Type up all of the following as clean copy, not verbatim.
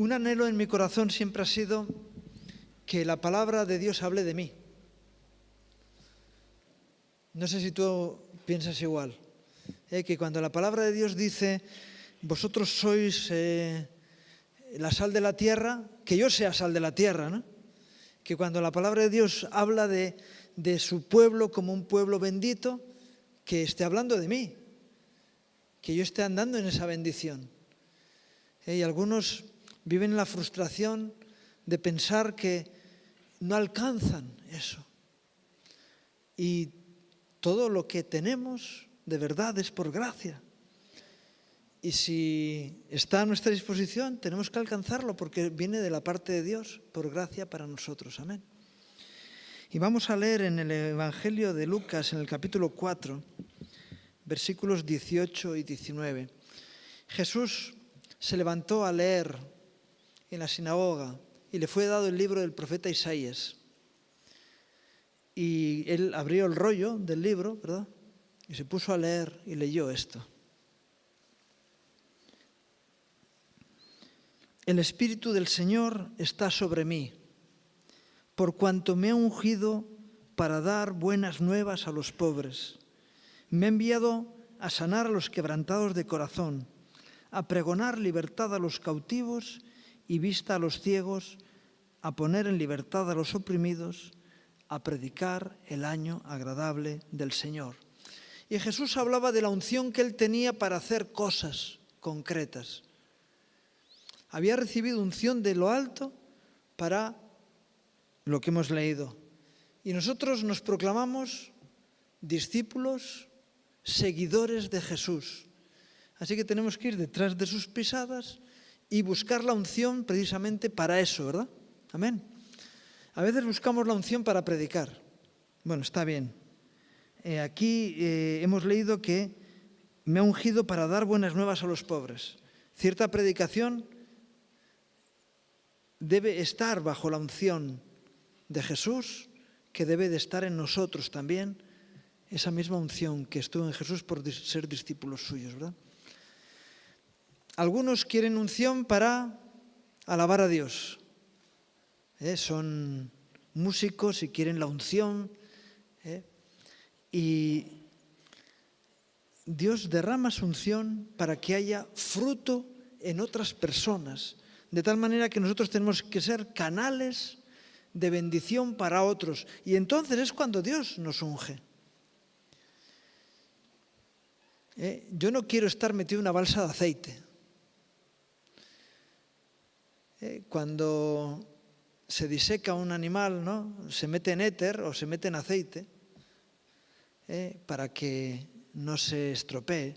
Un anhelo en mi corazón siempre ha sido que la palabra de Dios hable de mí. No sé si tú piensas igual, que cuando la palabra de Dios dice, vosotros sois la sal de la tierra, que yo sea sal de la tierra, ¿no? Que cuando la palabra de Dios habla de su pueblo como un pueblo bendito, que esté hablando de mí, que yo esté andando en esa bendición. Y algunos viven en la frustración de pensar que no alcanzan eso. Y todo lo que tenemos de verdad es por gracia. Y si está a nuestra disposición, tenemos que alcanzarlo porque viene de la parte de Dios, por gracia para nosotros. Amén. Y vamos a leer en el Evangelio de Lucas, en el capítulo 4, versículos 18 y 19. Jesús se levantó a leer en la sinagoga y le fue dado el libro del profeta Isaías. Y él abrió el rollo del libro, ¿verdad? Y se puso a leer y leyó esto. El Espíritu del Señor está sobre mí, por cuanto me ha ungido para dar buenas nuevas a los pobres. Me ha enviado a sanar a los quebrantados de corazón, a pregonar libertad a los cautivos y vista a los ciegos, a poner en libertad a los oprimidos, a predicar el año agradable del Señor. Y Jesús hablaba de la unción que él tenía para hacer cosas concretas. Había recibido unción de lo alto para lo que hemos leído. Y nosotros nos proclamamos discípulos, seguidores de Jesús. Así que tenemos que ir detrás de sus pisadas y buscar la unción precisamente para eso, ¿verdad? Amén. A veces buscamos la unción para predicar. Bueno, está bien. Aquí hemos leído que me ha ungido para dar buenas nuevas a los pobres. Cierta predicación debe estar bajo la unción de Jesús, que debe de estar en nosotros también, esa misma unción que estuvo en Jesús por ser discípulos suyos, ¿verdad? Algunos quieren unción para alabar a Dios. Son músicos y quieren la unción. Y Dios derrama su unción para que haya fruto en otras personas, de tal manera que nosotros tenemos que ser canales de bendición para otros. Y entonces es cuando Dios nos unge. Yo no quiero estar metido en una balsa de aceite. Cuando se diseca un animal, ¿no? Se mete en éter o se mete en aceite para que no se estropee.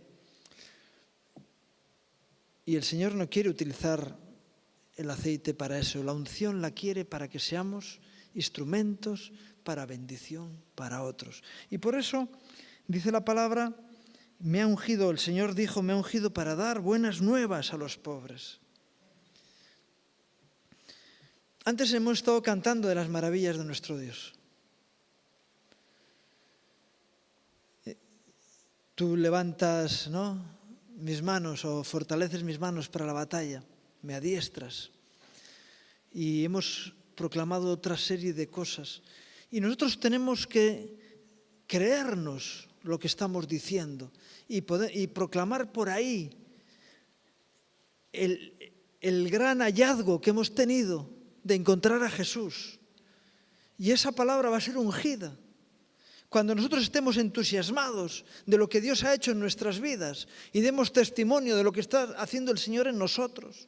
Y el Señor no quiere utilizar el aceite para eso. La unción la quiere para que seamos instrumentos para bendición para otros. Y por eso dice la palabra, me ha ungido, el Señor dijo, me ha ungido para dar buenas nuevas a los pobres. Antes hemos estado cantando de las maravillas de nuestro Dios. Tú levantas, ¿no?, mis manos o fortaleces mis manos para la batalla, me adiestras. Y hemos proclamado otra serie de cosas. Y nosotros tenemos que creernos lo que estamos diciendo y proclamar por ahí el gran hallazgo que hemos tenido de encontrar a Jesús. Y esa palabra va a ser ungida. Cuando nosotros estemos entusiasmados de lo que Dios ha hecho en nuestras vidas y demos testimonio de lo que está haciendo el Señor en nosotros.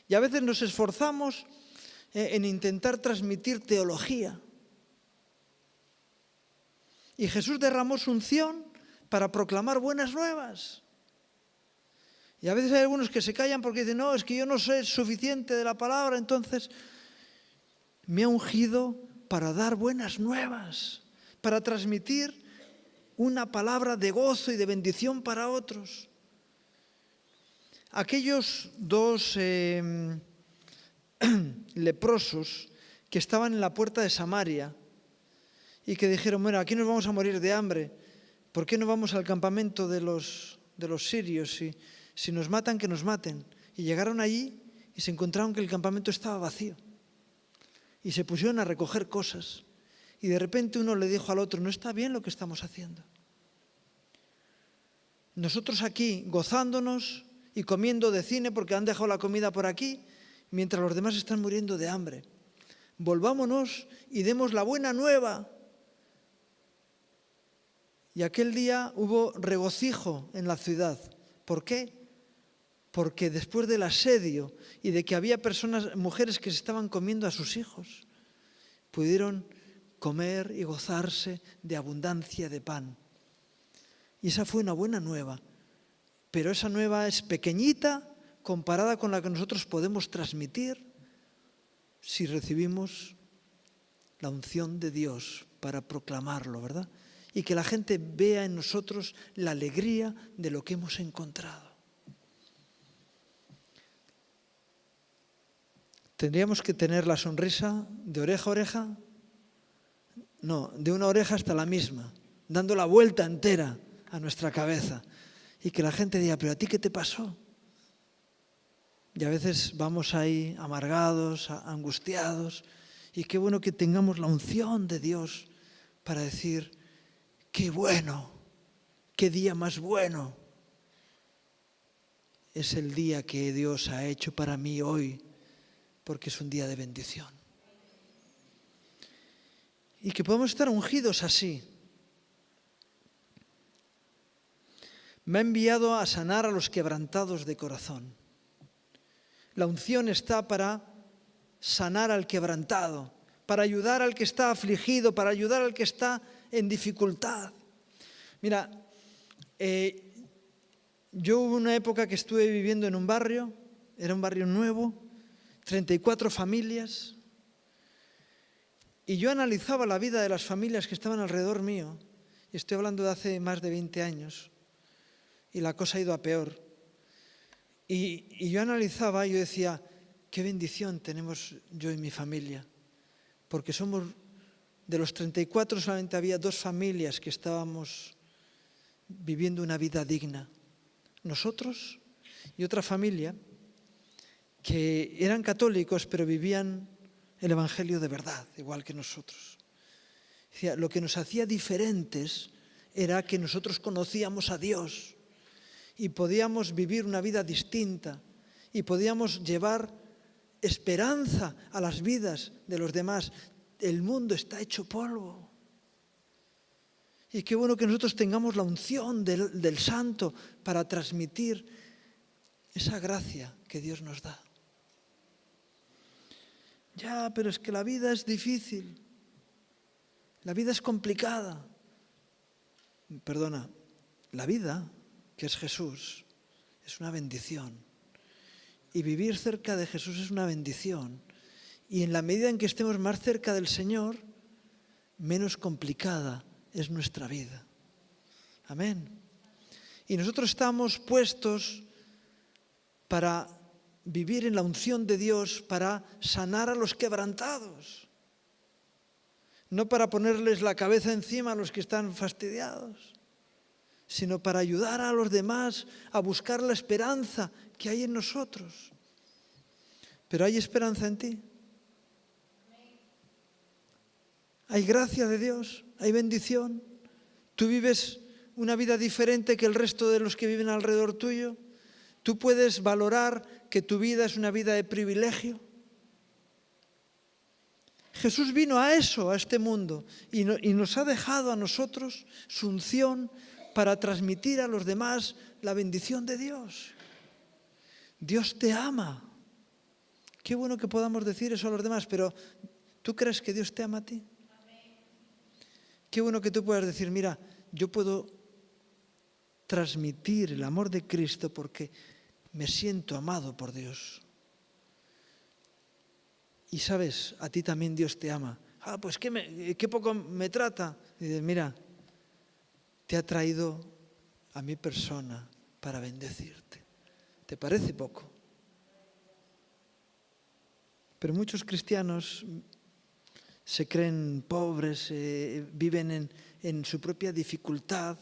Y a veces nos esforzamos en intentar transmitir teología. Y Jesús derramó su unción para proclamar buenas nuevas. Y a veces hay algunos que se callan porque dicen, no, es que yo no sé suficiente de la palabra, entonces me ha ungido para dar buenas nuevas, para transmitir una palabra de gozo y de bendición para otros. Aquellos dos leprosos que estaban en la puerta de Samaria y que dijeron, bueno, aquí nos vamos a morir de hambre, ¿por qué no vamos al campamento de los sirios? Si nos matan, que nos maten. Y llegaron allí y se encontraron que el campamento estaba vacío. Y se pusieron a recoger cosas. Y de repente uno le dijo al otro, no está bien lo que estamos haciendo. Nosotros aquí gozándonos y comiendo de cine porque han dejado la comida por aquí, mientras los demás están muriendo de hambre. Volvámonos y demos la buena nueva. Y aquel día hubo regocijo en la ciudad. ¿Por qué? Porque después del asedio y de que había mujeres que se estaban comiendo a sus hijos, pudieron comer y gozarse de abundancia de pan. Y esa fue una buena nueva. Pero esa nueva es pequeñita comparada con la que nosotros podemos transmitir si recibimos la unción de Dios para proclamarlo, ¿verdad? Y que la gente vea en nosotros la alegría de lo que hemos encontrado. ¿Tendríamos que tener la sonrisa de oreja a oreja? No, de una oreja hasta la misma, dando la vuelta entera a nuestra cabeza. Y que la gente diga, ¿pero a ti qué te pasó? Y a veces vamos ahí amargados, angustiados. Y qué bueno que tengamos la unción de Dios para decir, qué bueno, qué día más bueno. Es el día que Dios ha hecho para mí hoy, porque es un día de bendición. Y que podemos estar ungidos así. Me ha enviado a sanar a los quebrantados de corazón. La unción está para sanar al quebrantado, para ayudar al que está afligido, para ayudar al que está en dificultad. Mira, yo hubo una época que estuve viviendo en un barrio, era un barrio nuevo, 34 familias, y yo analizaba la vida de las familias que estaban alrededor mío, y estoy hablando de hace más de 20 años, y la cosa ha ido a peor. Y yo analizaba y yo decía, qué bendición tenemos yo y mi familia, porque somos, de los 34 solamente había 2 familias que estábamos viviendo una vida digna. Nosotros y otra familia que eran católicos pero vivían el Evangelio de verdad, igual que nosotros. Decía, lo que nos hacía diferentes era que nosotros conocíamos a Dios y podíamos vivir una vida distinta y podíamos llevar esperanza a las vidas de los demás. El mundo está hecho polvo. Y qué bueno que nosotros tengamos la unción del Santo para transmitir esa gracia que Dios nos da. Ya, pero es que la vida es difícil. La vida es complicada. Perdona, la vida, que es Jesús, es una bendición. Y vivir cerca de Jesús es una bendición. Y en la medida en que estemos más cerca del Señor, menos complicada es nuestra vida. Amén. Y nosotros estamos puestos para vivir en la unción de Dios, para sanar a los quebrantados. No para ponerles la cabeza encima a los que están fastidiados, sino para ayudar a los demás a buscar la esperanza que hay en nosotros. Pero ¿hay esperanza en ti? ¿Hay gracia de Dios? ¿Hay bendición? ¿Tú vives una vida diferente que el resto de los que viven alrededor tuyo? ¿Tú puedes valorar que tu vida es una vida de privilegio? Jesús vino a eso, a este mundo, y nos ha dejado a nosotros su unción para transmitir a los demás la bendición de Dios. Dios te ama. Qué bueno que podamos decir eso a los demás, pero ¿tú crees que Dios te ama a ti? Qué bueno que tú puedas decir, mira, yo puedo transmitir el amor de Cristo porque me siento amado por Dios. Y sabes, a ti también Dios te ama. Ah, pues qué poco me trata. Y dices, mira, te ha traído a mi persona para bendecirte. ¿Te parece poco? Pero muchos cristianos se creen pobres, viven en su propia dificultad.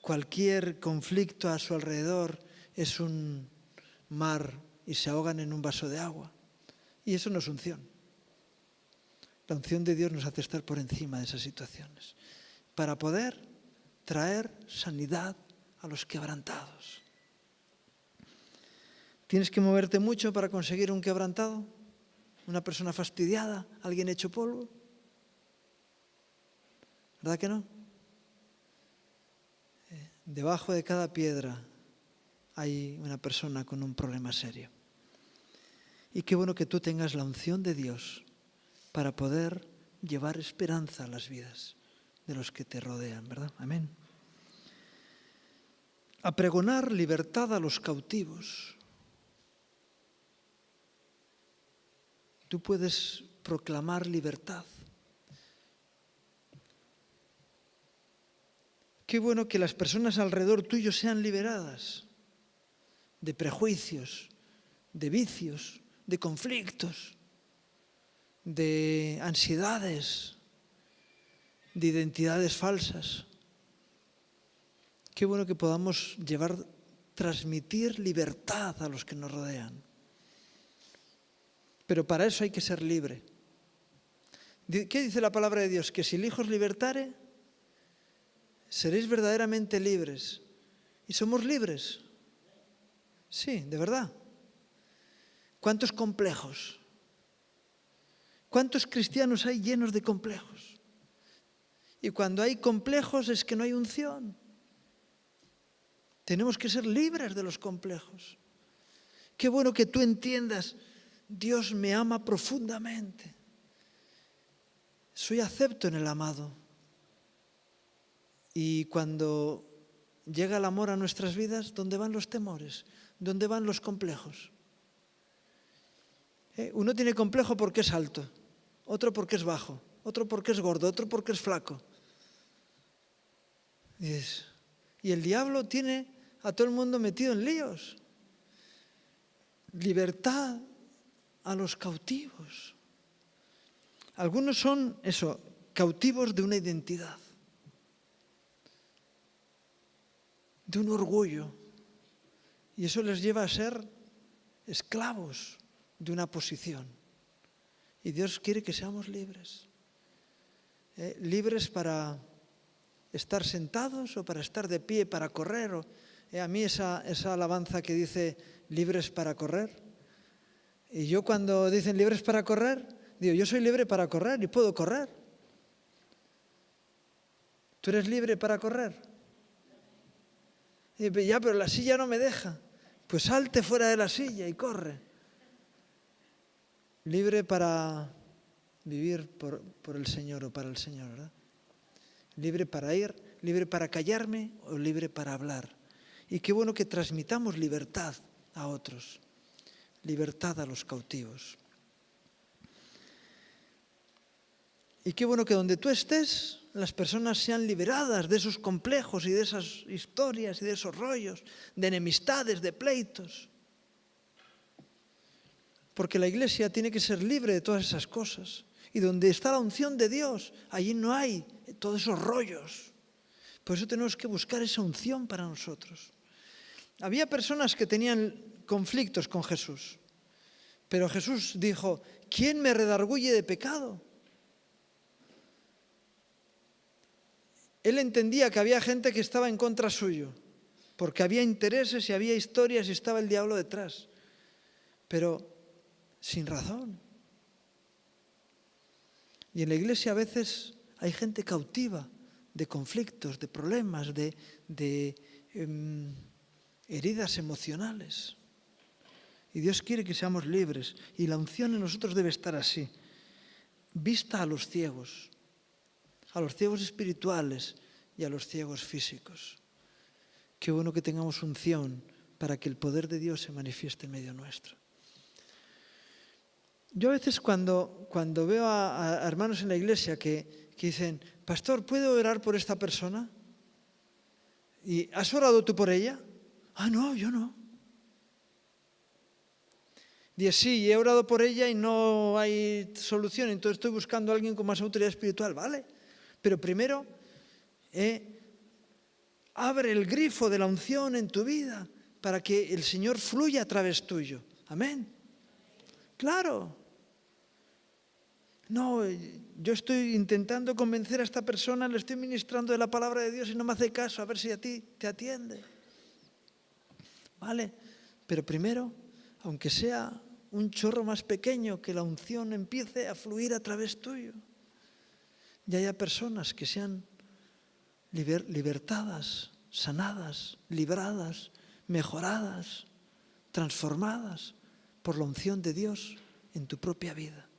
Cualquier conflicto a su alrededor es un mar y se ahogan en un vaso de agua. Y eso no es unción. La unción de Dios nos hace estar por encima de esas situaciones, para poder traer sanidad a los quebrantados. ¿Tienes que moverte mucho para conseguir un quebrantado? ¿Una persona fastidiada? ¿Alguien hecho polvo? ¿Verdad que no? Debajo de cada piedra hay una persona con un problema serio. Y qué bueno que tú tengas la unción de Dios para poder llevar esperanza a las vidas de los que te rodean, ¿verdad? Amén. A pregonar libertad a los cautivos. Tú puedes proclamar libertad. Qué bueno que las personas alrededor tuyo sean liberadas de prejuicios, de vicios, de conflictos, de ansiedades, de identidades falsas. Qué bueno que podamos transmitir libertad a los que nos rodean. Pero para eso hay que ser libre. ¿Qué dice la palabra de Dios? Que si el Hijo os libertare, seréis verdaderamente libres. ¿Y somos libres? Sí, de verdad. ¿Cuántos complejos? ¿Cuántos cristianos hay llenos de complejos? Y cuando hay complejos es que no hay unción. Tenemos que ser libres de los complejos. Qué bueno que tú entiendas, Dios me ama profundamente. Soy acepto en el amado. Y cuando llega el amor a nuestras vidas, ¿dónde van los temores? ¿Dónde van los complejos? Uno tiene complejo porque es alto, otro porque es bajo, otro porque es gordo, otro porque es flaco. Y el diablo tiene a todo el mundo metido en líos. Libertad a los cautivos. Algunos son cautivos de una identidad, de un orgullo, y eso les lleva a ser esclavos de una posición. Y Dios quiere que seamos libres, libres para estar sentados o para estar de pie, para correr. A mí esa alabanza que dice libres para correr, y yo cuando dicen libres para correr, digo, yo soy libre para correr y puedo correr. ¿Tú eres libre para correr? Y ya, pero la silla no me deja. Pues salte fuera de la silla y corre. Libre para vivir por el Señor o para el Señor, ¿verdad? Libre para ir, libre para callarme o libre para hablar. Y qué bueno que transmitamos libertad a otros, libertad a los cautivos. Y qué bueno que donde tú estés, las personas sean liberadas de esos complejos y de esas historias y de esos rollos, de enemistades, de pleitos. Porque la iglesia tiene que ser libre de todas esas cosas. Y donde está la unción de Dios, allí no hay todos esos rollos. Por eso tenemos que buscar esa unción para nosotros. Había personas que tenían conflictos con Jesús. Pero Jesús dijo, ¿quién me redarguye de pecado? Él entendía que había gente que estaba en contra suyo, porque había intereses y había historias y estaba el diablo detrás. Pero sin razón. Y en la iglesia a veces hay gente cautiva de conflictos, de problemas, de heridas emocionales. Y Dios quiere que seamos libres. Y la unción en nosotros debe estar así. Vista a los ciegos espirituales y a los ciegos físicos. Qué bueno que tengamos unción para que el poder de Dios se manifieste en medio nuestro. Yo a veces cuando veo a hermanos en la iglesia que dicen, pastor, ¿puedo orar por esta persona? ¿Y has orado tú por ella? Ah, no, yo no. Dice, sí, he orado por ella y no hay solución, entonces estoy buscando a alguien con más autoridad espiritual, ¿vale? Pero primero, abre el grifo de la unción en tu vida para que el Señor fluya a través tuyo. Amén. Claro. No, yo estoy intentando convencer a esta persona, le estoy ministrando de la palabra de Dios y no me hace caso, a ver si a ti te atiende. ¿Vale? Pero primero, aunque sea un chorro más pequeño, que la unción empiece a fluir a través tuyo. Y haya personas que sean libertadas, sanadas, libradas, mejoradas, transformadas por la unción de Dios en tu propia vida.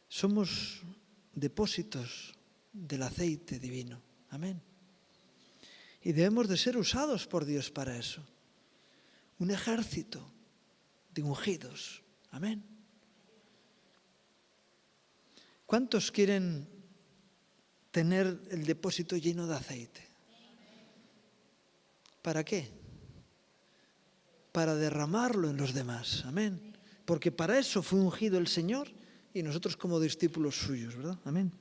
Somos depósitos del aceite divino. Amén. Y debemos de ser usados por Dios para eso. Un ejército de ungidos. Amén. ¿Cuántos quieren tener el depósito lleno de aceite? ¿Para qué? Para derramarlo en los demás. Amén. Porque para eso fue ungido el Señor y nosotros como discípulos suyos, ¿verdad? Amén.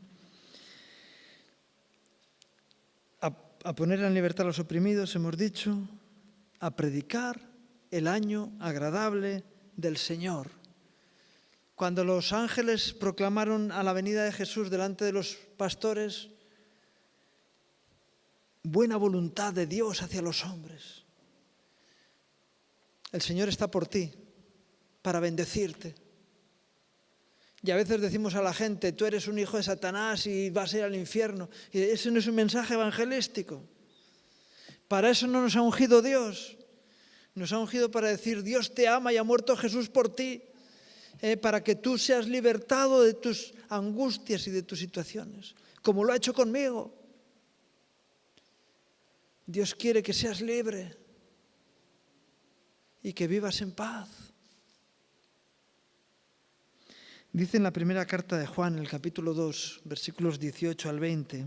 A poner en libertad a los oprimidos, hemos dicho, a predicar el año agradable del Señor. Cuando los ángeles proclamaron a la venida de Jesús delante de los pastores, buena voluntad de Dios hacia los hombres. El Señor está por ti, para bendecirte. Y a veces decimos a la gente, tú eres un hijo de Satanás y vas a ir al infierno. Y ese no es un mensaje evangelístico. Para eso no nos ha ungido Dios. Nos ha ungido para decir, Dios te ama y ha muerto Jesús por ti. Para que tú seas libertado de tus angustias y de tus situaciones, como lo ha hecho conmigo. Dios quiere que seas libre y que vivas en paz. Dice en la primera carta de Juan, en el capítulo 2, versículos 18 al 20,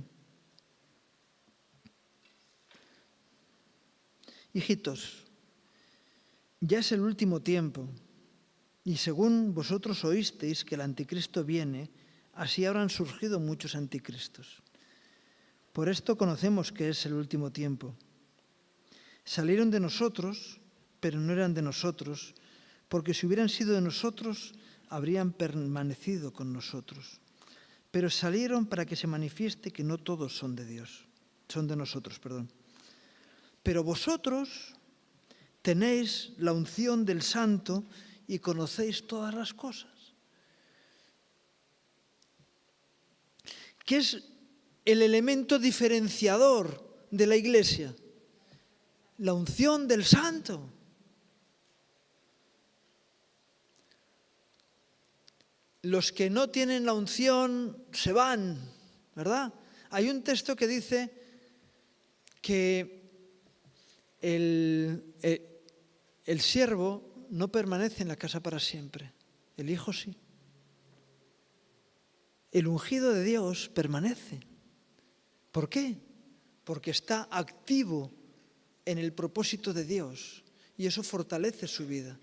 hijitos, ya es el último tiempo. Y según vosotros oísteis que el anticristo viene, así habrán surgido muchos anticristos. Por esto conocemos que es el último tiempo. Salieron de nosotros, pero no eran de nosotros, porque si hubieran sido de nosotros, habrían permanecido con nosotros. Pero salieron para que se manifieste que no todos son de Dios, son de nosotros, perdón. Pero vosotros tenéis la unción del Santo y conocéis todas las cosas. ¿Qué es el elemento diferenciador de la Iglesia? La unción del Santo. Los que no tienen la unción se van, ¿verdad? Hay un texto que dice que el siervo no permanece en la casa para siempre, el Hijo sí. El ungido de Dios permanece. ¿Por qué? Porque está activo en el propósito de Dios y eso fortalece su vida.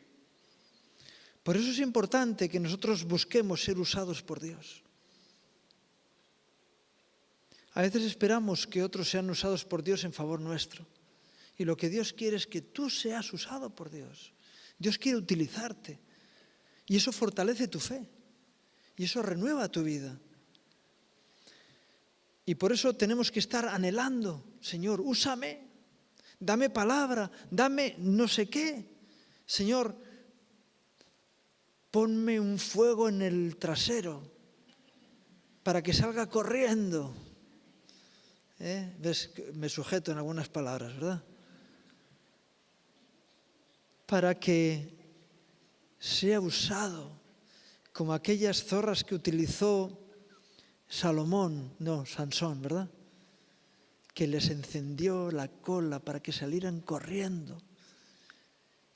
Por eso es importante que nosotros busquemos ser usados por Dios. A veces esperamos que otros sean usados por Dios en favor nuestro. Y lo que Dios quiere es que tú seas usado por Dios. Dios quiere utilizarte. Y eso fortalece tu fe. Y eso renueva tu vida. Y por eso tenemos que estar anhelando, Señor, úsame, dame palabra, dame no sé qué. Señor, ponme un fuego en el trasero para que salga corriendo. ¿Ves? Me sujeto en algunas palabras, ¿verdad? Para que sea usado como aquellas zorras que utilizó Sansón, ¿verdad? Que les encendió la cola para que salieran corriendo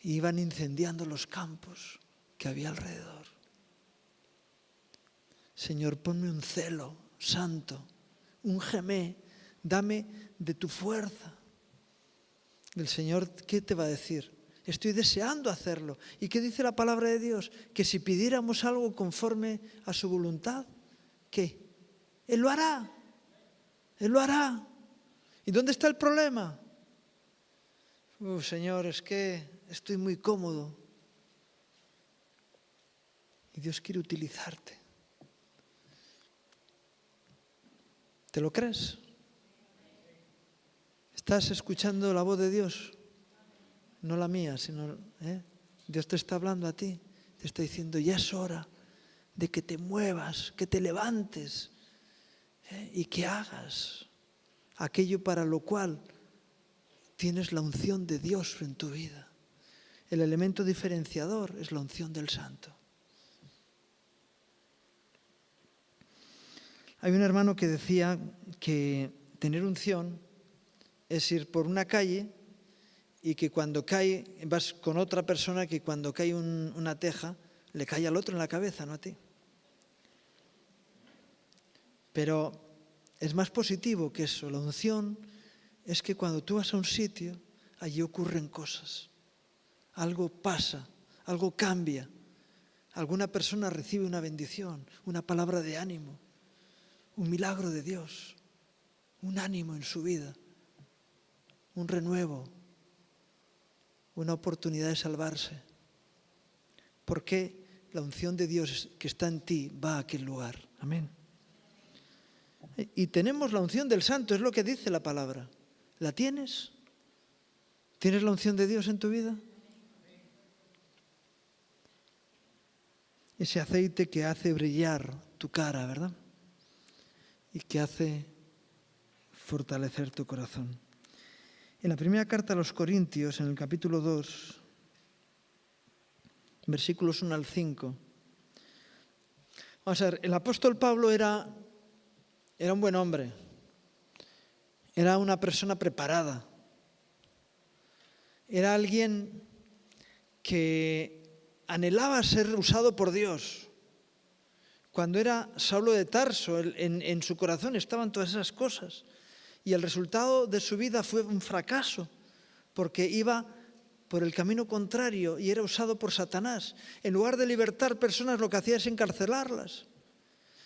y iban incendiando los campos que había alrededor. Señor, ponme un celo santo, úngeme, dame de tu fuerza. El Señor, ¿qué te va a decir? Estoy deseando hacerlo. ¿Y qué dice la palabra de Dios? Que si pidiéramos algo conforme a su voluntad, ¿qué? Él lo hará. Él lo hará. ¿Y dónde está el problema? Señor, es que estoy muy cómodo. Y Dios quiere utilizarte. ¿Te lo crees? ¿Estás escuchando la voz de Dios? No la mía, sino Dios te está hablando a ti. Te está diciendo, ya es hora de que te muevas, que te levantes y que hagas aquello para lo cual tienes la unción de Dios en tu vida. El elemento diferenciador es la unción del Santo. Hay un hermano que decía que tener unción es ir por una calle y que cuando cae, vas con otra persona que cuando cae una teja, le cae al otro en la cabeza, no a ti. Pero es más positivo que eso. La unción es que cuando tú vas a un sitio, allí ocurren cosas. Algo pasa, algo cambia. Alguna persona recibe una bendición, una palabra de ánimo, un milagro de Dios, un ánimo en su vida, un renuevo, una oportunidad de salvarse. Porque la unción de Dios que está en ti va a aquel lugar. Amén. Y tenemos la unción del Santo, es lo que dice la palabra. ¿La tienes? ¿Tienes la unción de Dios en tu vida? Ese aceite que hace brillar tu cara, ¿verdad? Y que hace fortalecer tu corazón. En la primera carta a los Corintios, en el capítulo 2, versículos 1 al 5. Vamos a ver, el apóstol Pablo era un buen hombre. Era una persona preparada. Era alguien que anhelaba ser usado por Dios. Cuando era Saulo de Tarso, en su corazón estaban todas esas cosas. Y el resultado de su vida fue un fracaso, porque iba por el camino contrario y era usado por Satanás. En lugar de libertar personas, lo que hacía es encarcelarlas.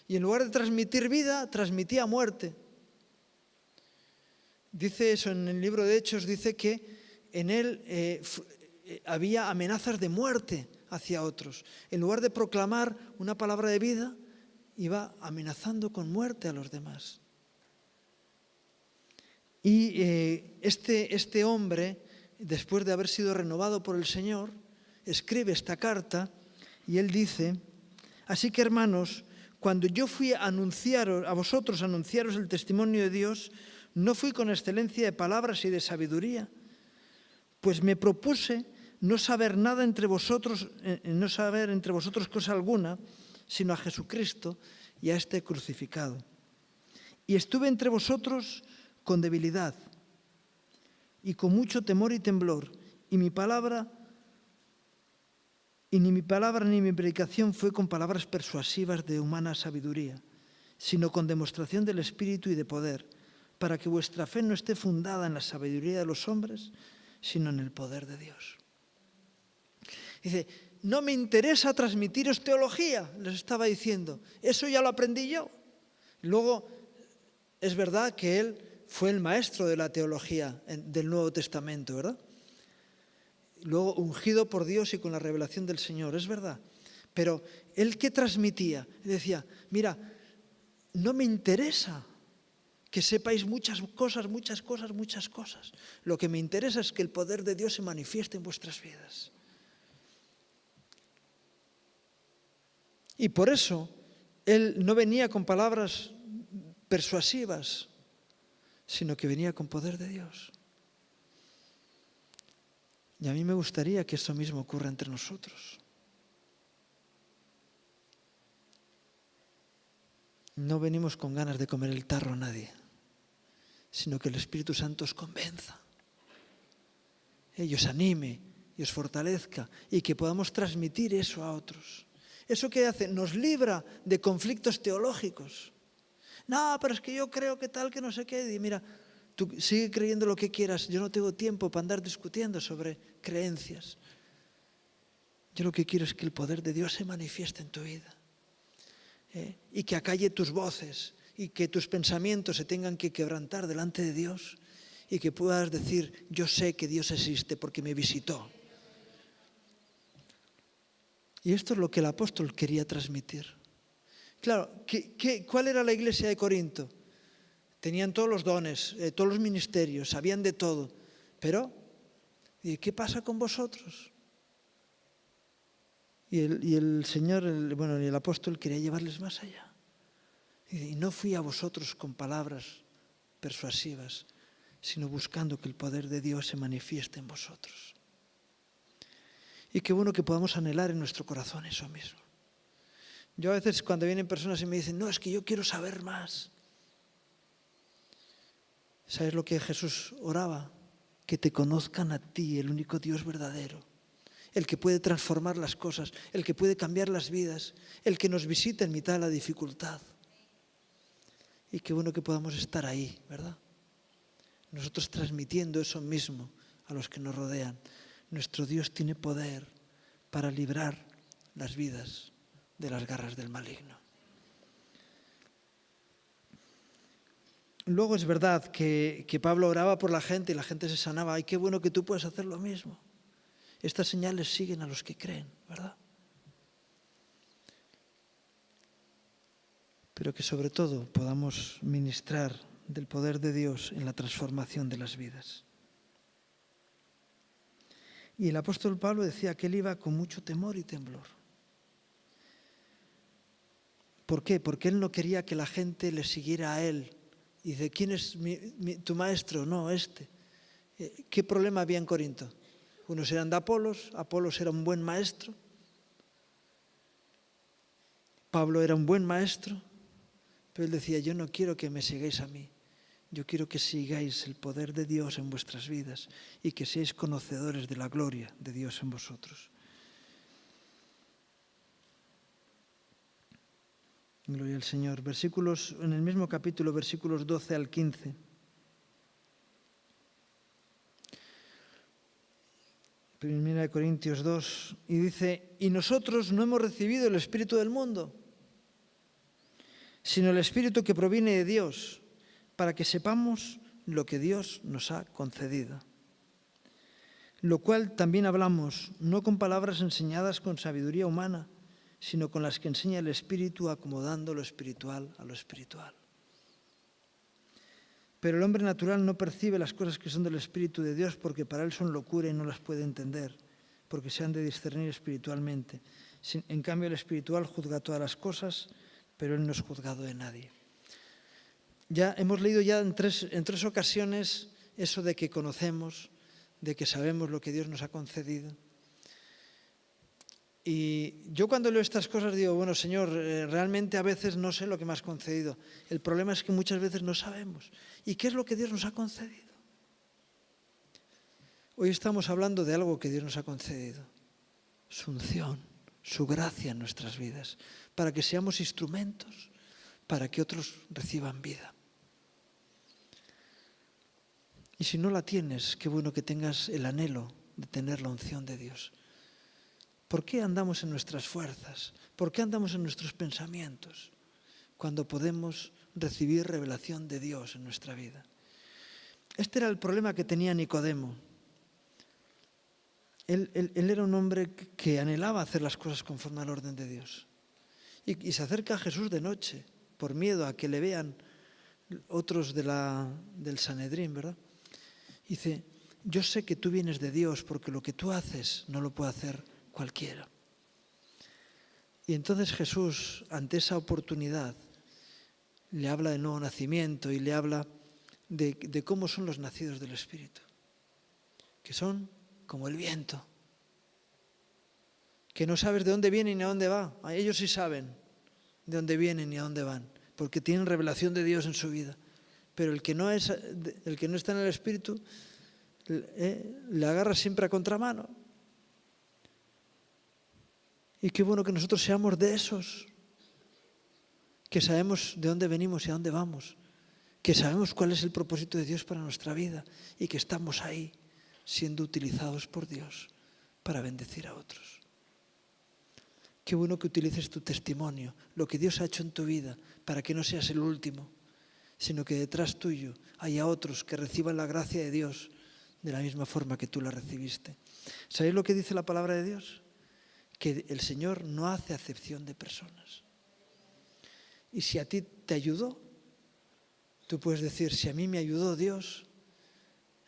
Y en lugar de transmitir vida, transmitía muerte. Dice eso en el libro de Hechos, dice que en él había amenazas de muerte hacia otros. En lugar de proclamar una palabra de vida, iba amenazando con muerte a los demás. Y este hombre, después de haber sido renovado por el Señor, escribe esta carta y él dice, así que hermanos, cuando yo fui a vosotros anunciaros el testimonio de Dios, no fui con excelencia de palabras y de sabiduría, pues me propuse no saber entre vosotros cosa alguna, sino a Jesucristo y a este crucificado. Y estuve entre vosotros con debilidad y con mucho temor y temblor, y ni mi palabra ni mi predicación fue con palabras persuasivas de humana sabiduría, sino con demostración del Espíritu y de poder, para que vuestra fe no esté fundada en la sabiduría de los hombres, sino en el poder de Dios. Dice, no me interesa transmitiros teología, les estaba diciendo, eso ya lo aprendí yo. Luego, es verdad que él fue el maestro de la teología del Nuevo Testamento, ¿verdad? Luego, ungido por Dios y con la revelación del Señor, es verdad. Pero él, ¿qué transmitía? Decía, mira, no me interesa que sepáis muchas cosas. Lo que me interesa es que el poder de Dios se manifieste en vuestras vidas. Y por eso, él no venía con palabras persuasivas, sino que venía con poder de Dios. Y a mí me gustaría que eso mismo ocurra entre nosotros. No venimos con ganas de comer el tarro a nadie, sino que el Espíritu Santo os convenza, y os anime y os fortalezca y que podamos transmitir eso a otros. ¿Eso qué hace? Nos libra de conflictos teológicos. No, pero es que yo creo que tal, que no sé qué. Y mira, tú sigue creyendo lo que quieras. Yo no tengo tiempo para andar discutiendo sobre creencias. Yo lo que quiero es que el poder de Dios se manifieste en tu vida. Y que acalle tus voces y que tus pensamientos se tengan que quebrantar delante de Dios y que puedas decir, yo sé que Dios existe porque me visitó. Y esto es lo que el apóstol quería transmitir. Claro, ¿cuál era la iglesia de Corinto? Tenían todos los dones, todos los ministerios, sabían de todo. Pero, ¿y qué pasa con vosotros? Y el Señor, el apóstol quería llevarles más allá. Y no fui a vosotros con palabras persuasivas, sino buscando que el poder de Dios se manifieste en vosotros. Y qué bueno que podamos anhelar en nuestro corazón eso mismo. Yo a veces cuando vienen personas y me dicen, no, es que yo quiero saber más. ¿Sabes lo que Jesús oraba? Que te conozcan a ti, el único Dios verdadero, el que puede transformar las cosas, el que puede cambiar las vidas, el que nos visita en mitad de la dificultad. Y qué bueno que podamos estar ahí, ¿verdad? Nosotros transmitiendo eso mismo a los que nos rodean. Nuestro Dios tiene poder para librar las vidas de las garras del maligno. Luego es verdad que Pablo oraba por la gente y la gente se sanaba. Ay, qué bueno que tú puedas hacer lo mismo. Estas señales siguen a los que creen, ¿verdad? Pero que sobre todo podamos ministrar del poder de Dios en la transformación de las vidas. Y el apóstol Pablo decía que él iba con mucho temor y temblor. ¿Por qué? Porque él no quería que la gente le siguiera a él. Y dice, ¿quién es tu maestro? No, este. ¿Qué problema había en Corinto? Unos eran de Apolos era un buen maestro. Pablo era un buen maestro. Pero él decía, yo no quiero que me sigáis a mí. Yo quiero que sigáis el poder de Dios en vuestras vidas y que seáis conocedores de la gloria de Dios en vosotros. Gloria al Señor. Versículos, en el mismo capítulo, versículos 12 al 15. Primera de Corintios 2, y dice, y nosotros no hemos recibido el Espíritu del mundo, sino el Espíritu que proviene de Dios, para que sepamos lo que Dios nos ha concedido. Lo cual también hablamos, no con palabras enseñadas con sabiduría humana, sino con las que enseña el Espíritu, acomodando lo espiritual a lo espiritual. Pero el hombre natural no percibe las cosas que son del Espíritu de Dios, porque para él son locura y no las puede entender, porque se han de discernir espiritualmente. En cambio, el espiritual juzga todas las cosas, pero él no es juzgado de nadie. Ya hemos leído ya en tres ocasiones eso de que conocemos, de que sabemos lo que Dios nos ha concedido. Y yo cuando leo estas cosas digo, bueno, Señor, realmente a veces no sé lo que me has concedido. El problema es que muchas veces no sabemos. ¿Y qué es lo que Dios nos ha concedido? Hoy estamos hablando de algo que Dios nos ha concedido. Su unción, su gracia en nuestras vidas, para que seamos instrumentos, para que otros reciban vida. Y si no la tienes, qué bueno que tengas el anhelo de tener la unción de Dios. ¿Por qué andamos en nuestras fuerzas? ¿Por qué andamos en nuestros pensamientos? Cuando podemos recibir revelación de Dios en nuestra vida. Este era el problema que tenía Nicodemo. Él era un hombre que anhelaba hacer las cosas conforme al orden de Dios. Y se acerca a Jesús de noche, por miedo a que le vean otros del Sanedrín, ¿verdad? Y dice, yo sé que tú vienes de Dios porque lo que tú haces no lo puede hacer cualquiera. Y entonces Jesús, ante esa oportunidad, le habla del nuevo nacimiento y le habla de cómo son los nacidos del Espíritu, que son como el viento, que no sabes de dónde viene ni a dónde va. Ellos sí saben de dónde vienen y a dónde van, porque tienen revelación de Dios en su vida. Pero el que no está en el Espíritu le agarra siempre a contramano. Y qué bueno que nosotros seamos de esos, que sabemos de dónde venimos y a dónde vamos, que sabemos cuál es el propósito de Dios para nuestra vida y que estamos ahí siendo utilizados por Dios para bendecir a otros. Qué bueno que utilices tu testimonio, lo que Dios ha hecho en tu vida, para que no seas el último, sino que detrás tuyo haya otros que reciban la gracia de Dios de la misma forma que tú la recibiste. ¿Sabéis lo que dice la palabra de Dios? que el Señor no hace acepción de personas. Y si a ti te ayudó, tú puedes decir, si a mí me ayudó Dios,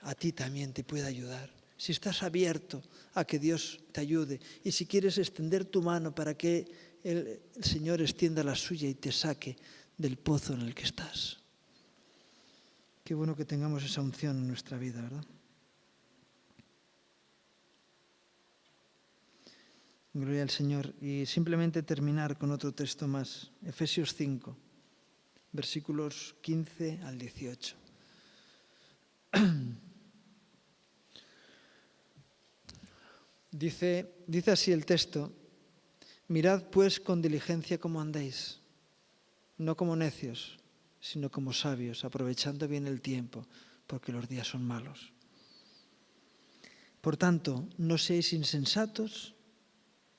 a ti también te puede ayudar. Si estás abierto a que Dios te ayude y si quieres extender tu mano para que el Señor extienda la suya y te saque del pozo en el que estás. Qué bueno que tengamos esa unción en nuestra vida, ¿verdad? Gloria al Señor. Y simplemente terminar con otro texto más. Efesios 5, versículos 15 al 18. Dice así el texto: mirad pues con diligencia cómo andéis, no como necios, sino como sabios, aprovechando bien el tiempo, porque los días son malos. Por tanto, no seáis insensatos,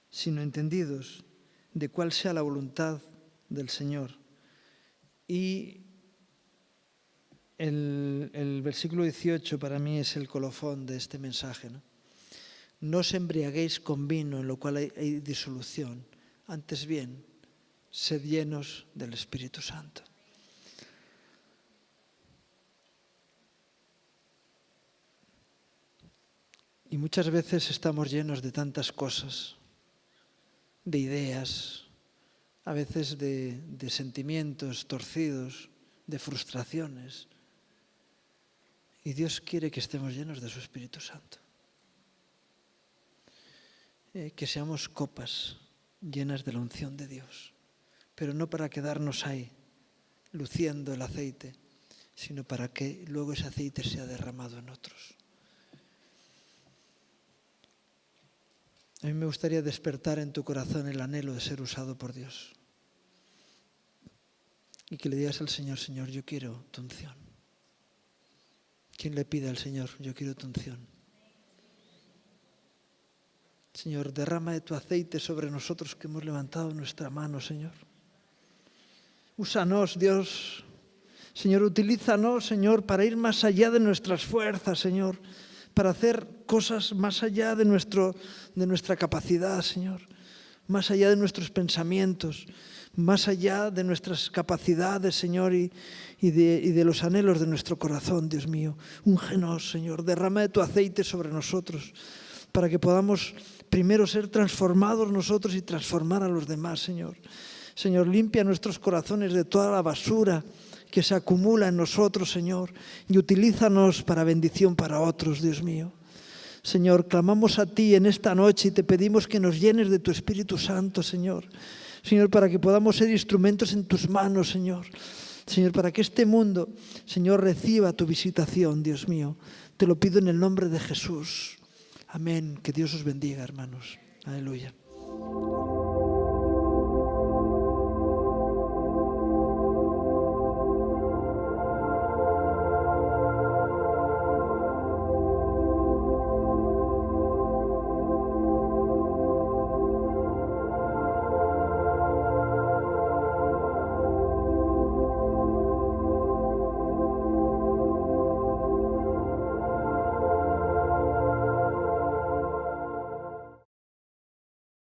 sino entendidos de cuál sea la voluntad del Señor. Y el versículo 18 para mí es el colofón de este mensaje, ¿no? No os embriaguéis con vino, en lo cual hay disolución. Antes bien, sed llenos del Espíritu Santo. Y muchas veces estamos llenos de tantas cosas, de ideas, a veces de sentimientos torcidos, de frustraciones. Y Dios quiere que estemos llenos de su Espíritu Santo. Que seamos copas llenas de la unción de Dios, pero no para quedarnos ahí, luciendo el aceite, sino para que luego ese aceite sea derramado en otros. A mí me gustaría despertar en tu corazón el anhelo de ser usado por Dios. Y que le digas al Señor, Señor, yo quiero tu unción. ¿Quién le pide al Señor, yo quiero tu unción? Señor, derrama de tu aceite sobre nosotros que hemos levantado nuestra mano, Señor. Úsanos, Dios. Señor, utilízanos, Señor, para ir más allá de nuestras fuerzas, Señor. Para hacer cosas más allá de nuestra capacidad, Señor. Más allá de nuestros pensamientos. Más allá de nuestras capacidades, Señor, y de los anhelos de nuestro corazón, Dios mío. Úngenos, Señor. Derrama de tu aceite sobre nosotros para que podamos primero ser transformados nosotros y transformar a los demás, Señor. Señor, limpia nuestros corazones de toda la basura que se acumula en nosotros, Señor, y utilízanos para bendición para otros, Dios mío. Señor, clamamos a ti en esta noche y te pedimos que nos llenes de tu Espíritu Santo, Señor. Señor, para que podamos ser instrumentos en tus manos, Señor. Señor, para que este mundo, Señor, reciba tu visitación, Dios mío. Te lo pido en el nombre de Jesús. Amén. Que Dios os bendiga, hermanos. Aleluya.